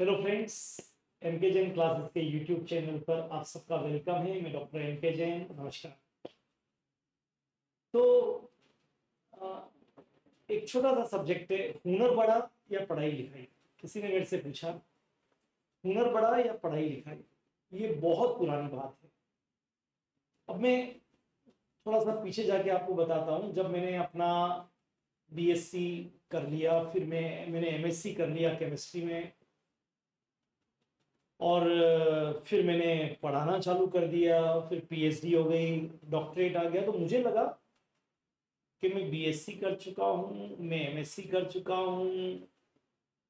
Hello friends, MK Jain classes के YouTube channel पर आप सबका वेलकम है। मैं डॉक्टर एमके जैन। नमस्कार। तो अ, एक छोटा सा सब्जेक्ट है, हुनर बड़ा या पढ़ाई लिखाई। किसी ने मेरे से पूछा, हुनर बड़ा या पढ़ाई लिखाई। ये बहुत पुरानी बात है। अब मैं थोड़ा सा पीछे जाके आपको बताता हूँ। जब मैंने अपना बीएससी कर लिया, फिर मैंने एमएससी कर लिया केमिस्ट्री में, और फिर मैंने पढ़ाना चालू कर दिया। फिर पीएचडी हो गई, डॉक्टरेट आ गया। तो मुझे लगा कि मैं बीएससी कर चुका हूँ, मैं एमएससी कर चुका हूँ,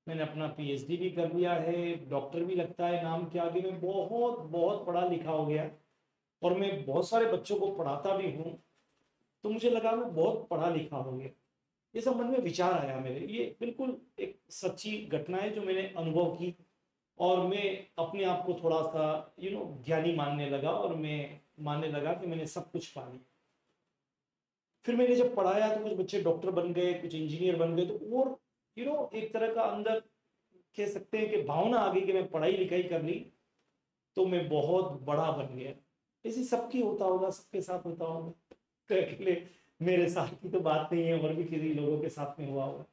मैंने अपना पीएचडी भी कर लिया है, डॉक्टर भी लगता है नाम के आगे। मैं बहुत बहुत पढ़ा लिखा हो गया और मैं बहुत सारे बच्चों को पढ़ाता भी हूँ। तो मुझे लगा मैं बहुत पढ़ा लिखा हो गया। ये सब मन में विचार आया मेरे। ये बिल्कुल एक सच्ची घटना है जो मैंने अनुभव की। और मैं अपने आप को थोड़ा सा ज्ञानी मानने लगा, और मैं मानने लगा कि मैंने सब कुछ पा लिया। फिर मैंने जब पढ़ाया तो कुछ बच्चे डॉक्टर बन गए, कुछ इंजीनियर बन गए। तो और एक तरह का अंदर कह सकते हैं कि भावना आ गई कि मैं पढ़ाई लिखाई कर ली तो मैं बहुत बड़ा बन गया। ऐसी सबकी होता होगा, सबके साथ होता होगा। तो अकेले मेरे साथ की तो बात नहीं है, और भी किसी लोगों के साथ में हुआ होगा।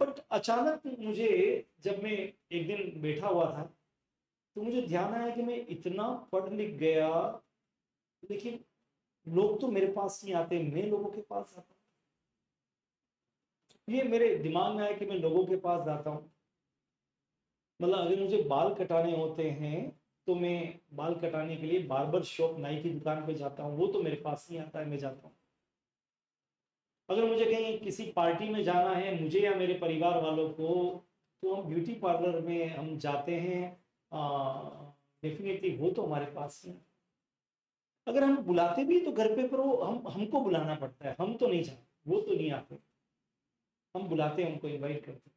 बट अचानक मुझे, जब मैं एक दिन बैठा हुआ था, तो मुझे ध्यान आया कि मैं इतना पढ़ लिख गया, लेकिन लोग तो मेरे पास नहीं आते, मैं लोगों के पास आता हूँ। ये मेरे दिमाग में आया कि मैं लोगों के पास जाता हूँ। मतलब अगर मुझे बाल कटाने होते हैं तो मैं बाल कटाने के लिए बार्बर शॉप, नाई की दुकान पे जाता हूँ। वो तो मेरे पास नहीं आता है, मैं जाता हूँ। अगर मुझे कहीं किसी पार्टी में जाना है, मुझे या मेरे परिवार वालों को, तो हम ब्यूटी पार्लर में हम जाते हैं। डेफिनेटली वो तो हमारे पास नहीं। अगर हम बुलाते भी तो घर पे, पर वो हमको बुलाना पड़ता है, हम तो नहीं जाते, वो तो नहीं आते। हम बुलाते हैं, हमको इनवाइट करते हैं।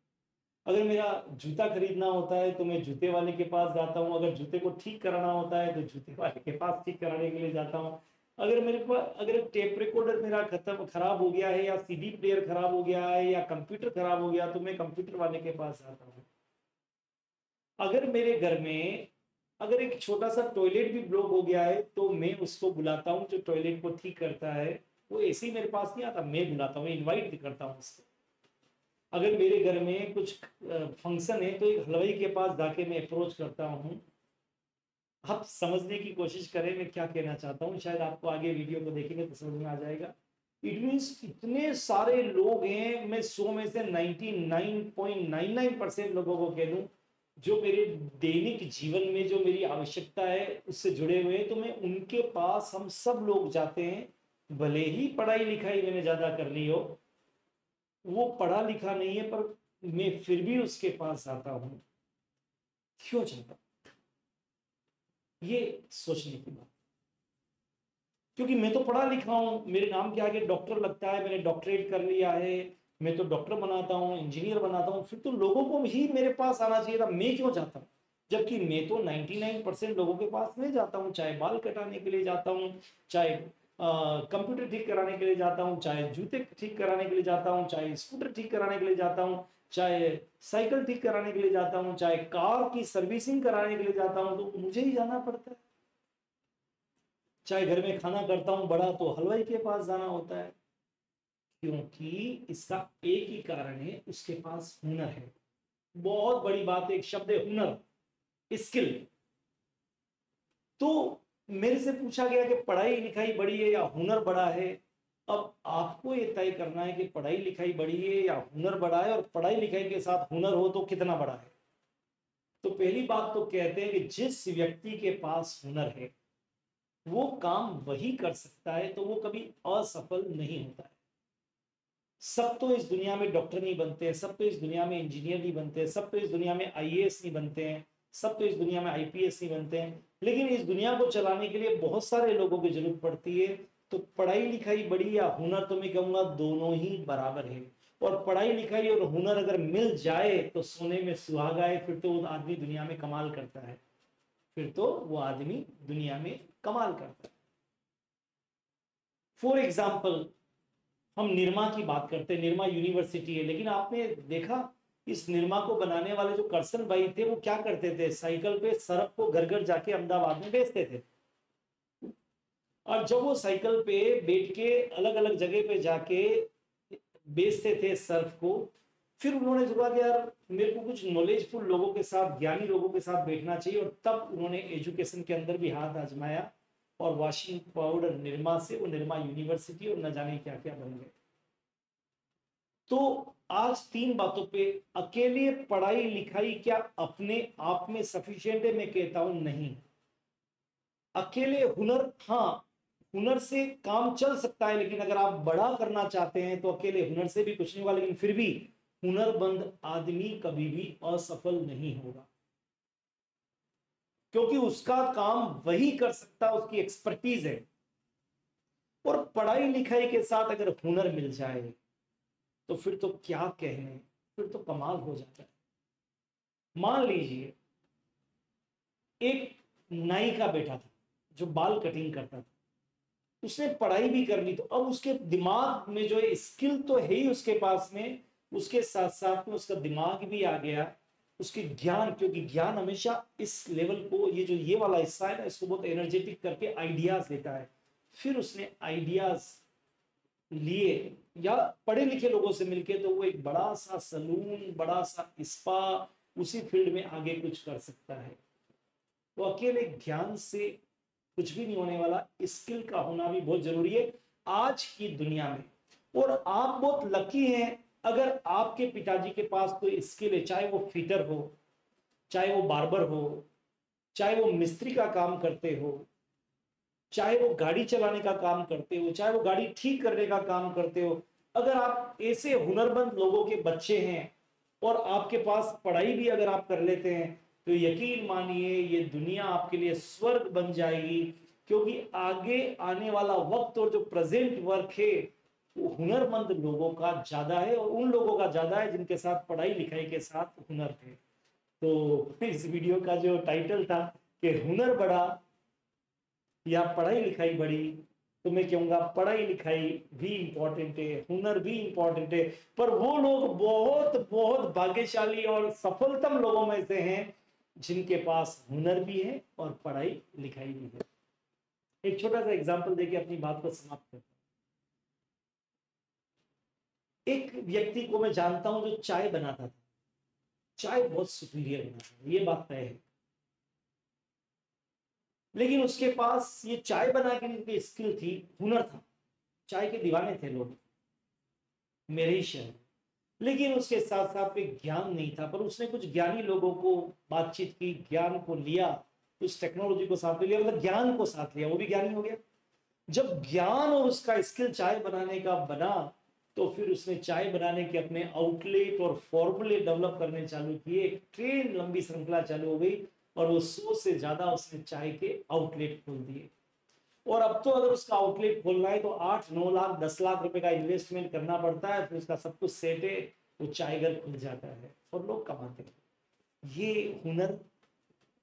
अगर मेरा जूता खरीदना होता है तो मैं जूते वाले के पास जाता हूँ। अगर जूते को ठीक कराना होता है तो जूते वाले के पास ठीक कराने के लिए जाता हूँ। अगर मेरे पास, अगर टेप रिकॉर्डर मेरा खत्म खराब हो गया है, या सीडी प्लेयर खराब हो गया है, या कंप्यूटर खराब हो गया, तो मैं कंप्यूटर वाले के पास जाता हूँ। अगर मेरे घर में, अगर एक छोटा सा टॉयलेट भी ब्लॉक हो गया है तो मैं उसको बुलाता हूँ जो टॉयलेट को ठीक करता है। वो ऐसे ही मेरे पास नहीं आता, मैं बुलाता हूँ, इनवाइट करता हूँ उसको। अगर मेरे घर में कुछ फंक्शन है तो एक हलवाई के पास जाके मैं अप्रोच करता हूँ। आप समझने की कोशिश करें मैं क्या कहना चाहता हूँ, शायद आपको आगे वीडियो को देखेंगे तो समझ में आ जाएगा। इट मीन्स इतने सारे लोग हैं, मैं 100 में से 99.99% लोगों को कह दूं जो मेरे दैनिक जीवन में जो मेरी आवश्यकता है उससे जुड़े हुए हैं, तो मैं उनके पास, हम सब लोग जाते हैं। भले ही पढ़ाई लिखाई मैंने ज्यादा कर ली हो, वो पढ़ा लिखा नहीं है, पर मैं फिर भी उसके पास जाता हूं। क्यों जाता हूं? ये सोचने की बात। क्योंकि मैं तो पढ़ा लिखा हूं, मेरे नाम के आगे डॉक्टर लगता है, मैंने डॉक्टरेट कर लिया है, मैं तो डॉक्टर बनाता हूं, इंजीनियर बनाता हूं। फिर तो लोगों को ही मेरे पास आना चाहिए था, मैं क्यों जाता हूं? जबकि मैं तो 99% लोगों के पास में जाता हूं। चाहे बाल कटाने के लिए जाता हूं, चाहे कंप्यूटर ठीक कराने के लिए जाता हूं, चाहे जूते ठीक कराने के लिए जाता हूं, चाहे स्कूटर ठीक कराने के लिए जाता हूं, चाहे साइकिल ठीक कराने के लिए जाता हूं, चाहे कार की सर्विसिंग कराने के लिए जाता हूं, तो मुझे ही जाना पड़ता है। चाहे घर में खाना करता हूं बड़ा, तो हलवाई के पास जाना होता है। क्योंकि इसका एक ही कारण है, उसके पास हुनर है। बहुत बड़ी बात है, एक शब्द है हुनर, स्किल। तो मेरे से पूछा गया कि पढ़ाई लिखाई बड़ी है या हुनर बड़ा है। अब आपको यह तय करना है कि पढ़ाई लिखाई बड़ी है या हुनर बड़ा है, और पढ़ाई लिखाई के साथ हुनर हो तो कितना बड़ा है। तो पहली बात तो कहते हैं कि जिस व्यक्ति के पास हुनर है वो काम वही कर सकता है, तो वो कभी असफल नहीं होता है। सब तो इस दुनिया में डॉक्टर नहीं बनते हैं, सब तो इस दुनिया में इंजीनियर नहीं बनते हैं, सब तो इस दुनिया में आईएएस नहीं बनते हैं, सब तो इस दुनिया में आईपीएस नहीं बनते हैं। लेकिन इस दुनिया को चलाने के लिए बहुत सारे लोगों की जरूरत पड़ती है। तो पढ़ाई लिखाई बड़ी या हुनर, तो मैं कहूंगा दोनों ही बराबर है। और पढ़ाई लिखाई और हुनर अगर मिल जाए तो सोने में सुहागा है। फिर तो वो आदमी दुनिया में कमाल करता है, फिर तो वो आदमी दुनिया में कमाल करता है। फॉर एग्जाम्पल, हम निरमा की बात करते हैं, निरमा यूनिवर्सिटी है, लेकिन आपने देखा इस निरमा को बनाने वाले जो करसन भाई थे वो क्या करते थे, साइकिल पे सर्फ को घर घर जाके अहमदाबाद में बेचते थे। और जब वो साइकिल पे बैठ के अलग अलग जगह पे जाके बेचते थे सर्फ को, फिर उन्होंने सोचा कि यार मेरे को कुछ नॉलेजफुल लोगों के साथ, ज्ञानी लोगों के साथ बैठना चाहिए, और तब उन्होंने एजुकेशन के अंदर भी हाथ आजमाया और वॉशिंग पाउडर निरमा से वो निरमा यूनिवर्सिटी और न जाने क्या क्या बन गए। तो आज 3 बातों पे, अकेले पढ़ाई लिखाई क्या अपने आप में सफिशिएंट है? मैं कहता हूं नहीं। अकेले हुनर, हाँ हुनर से काम चल सकता है, लेकिन अगर आप बड़ा करना चाहते हैं तो अकेले हुनर से भी कुछ नहीं होगा। लेकिन फिर भी हुनरमंद आदमी कभी भी असफल नहीं होगा, क्योंकि उसका काम वही कर सकता है, उसकी एक्सपर्टीज है। और पढ़ाई लिखाई के साथ अगर हुनर मिल जाए तो फिर तो क्या कहने, फिर तो कमाल हो जाता है। मान लीजिए एक नाई का बेटा था जो बाल कटिंग करता था, उसने पढ़ाई भी कर ली, तो अब उसके दिमाग में जो है स्किल तो है ही उसके पास में, उसके साथ साथ में उसका दिमाग भी आ गया, उसके ज्ञान, क्योंकि ज्ञान हमेशा इस लेवल को, ये जो ये वाला हिस्सा है ना, इसको बहुत एनर्जेटिक करके आइडियाज देता है। फिर उसने आइडियाज लिए या पढ़े लिखे लोगों से मिलके, तो वो एक बड़ा सा सलून, बड़ा सा स्पा, उसी फील्ड में आगे कुछ कर सकता है। तो अकेले ज्ञान से कुछ भी नहीं होने वाला, स्किल का होना भी बहुत जरूरी है आज की दुनिया में। और आप बहुत लकी हैं अगर आपके पिताजी के पास कोई स्किल है, चाहे वो फिटर हो, चाहे वो बार्बर हो, चाहे वो मिस्त्री का काम करते हो, चाहे वो गाड़ी चलाने का काम करते हो, चाहे वो गाड़ी ठीक करने का काम करते हो। अगर आप ऐसे हुनरमंद लोगों के बच्चे हैं और आपके पास पढ़ाई भी अगर आप कर लेते हैं, तो यकीन मानिए ये दुनिया आपके लिए स्वर्ग बन जाएगी। क्योंकि आगे आने वाला वक्त और जो प्रेजेंट वर्क है वो हुनरमंद लोगों का ज्यादा है, और उन लोगों का ज्यादा है जिनके साथ पढ़ाई लिखाई के साथ हुनर थे। तो इस वीडियो का जो टाइटल था कि हुनर बढ़ा या पढ़ाई लिखाई बढ़ी, तो मैं कहूंगा पढ़ाई लिखाई भी इंपॉर्टेंट है, हुनर भी इंपॉर्टेंट है। पर वो लोग बहुत बहुत भाग्यशाली और सफलतम लोगों में से हैं जिनके पास हुनर भी है और पढ़ाई लिखाई भी है। एक छोटा सा एग्जांपल देके अपनी बात को समाप्त करता हूं। एक व्यक्ति को मैं जानता हूं जो चाय बनाता था, चाय बहुत सुपीरियर बनाता था, ये बात तय है। लेकिन उसके पास ये चाय बनाने की स्किल थी, हुनर था, चाय के दीवाने थे लोग मेरे ही शहर। लेकिन उसके साथ साथ में ज्ञान नहीं था। पर उसने कुछ ज्ञानी लोगों को बातचीत की, ज्ञान को लिया, कुछ टेक्नोलॉजी को साथ में लिया, मतलब ज्ञान को साथ लिया, वो भी ज्ञानी हो गया। जब ज्ञान और उसका स्किल चाय बनाने का बना, तो फिर उसने चाय बनाने के अपने आउटलेट और फॉर्मूले डेवलप करने चालू किए। एक ट्रेन लंबी श्रृंखला चालू हो गई और वो 100 से ज्यादा उसने चाय के आउटलेट खोल दिए। और अब तो अगर उसका आउटलेट खोलना है तो 8-9 लाख 10 लाख रुपए का इन्वेस्टमेंट करना पड़ता है, फिर उसका सब कुछ सेट है, वो चाय घर खुल जाता है और लोग कमाते हैं। ये हुनर,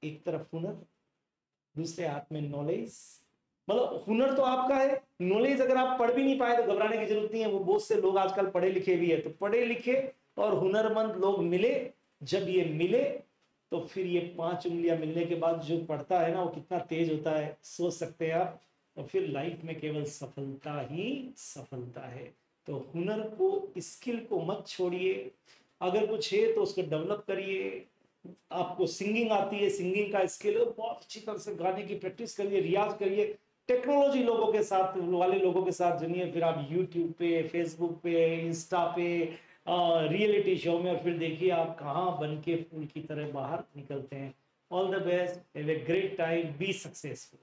एक तरफ हुनर, दूसरे हाथ में नॉलेज। मतलब हुनर तो आपका है, नॉलेज अगर आप पढ़ भी नहीं पाए तो घबराने की जरूरत नहीं है। वो बहुत से लोग आजकल पढ़े लिखे भी है, तो पढ़े लिखे और हुनरमंद लोग मिले, जब ये मिले तो फिर ये 5 उंगलियां मिलने के बाद जो पढ़ता है ना, वो कितना तेज होता है सोच सकते हैं आप। और फिर लाइफ में केवल सफलता ही सफलता है। तो हुनर को, स्किल को मत छोड़िए। अगर कुछ है तो उसको डेवलप करिए। आपको सिंगिंग आती है, सिंगिंग का स्किल है, बहुत अच्छी तरह से गाने की प्रैक्टिस करिए, रियाज करिए। टेक्नोलॉजी लोगों के साथ वाले लोगों के साथ जुड़िए, फिर आप यूट्यूब पे, फेसबुक पे, इंस्टा पे, रियलिटी शो में, और फिर देखिए आप कहाँ बन के फूल की तरह बाहर निकलते हैं। All the best, have a great time, be successful.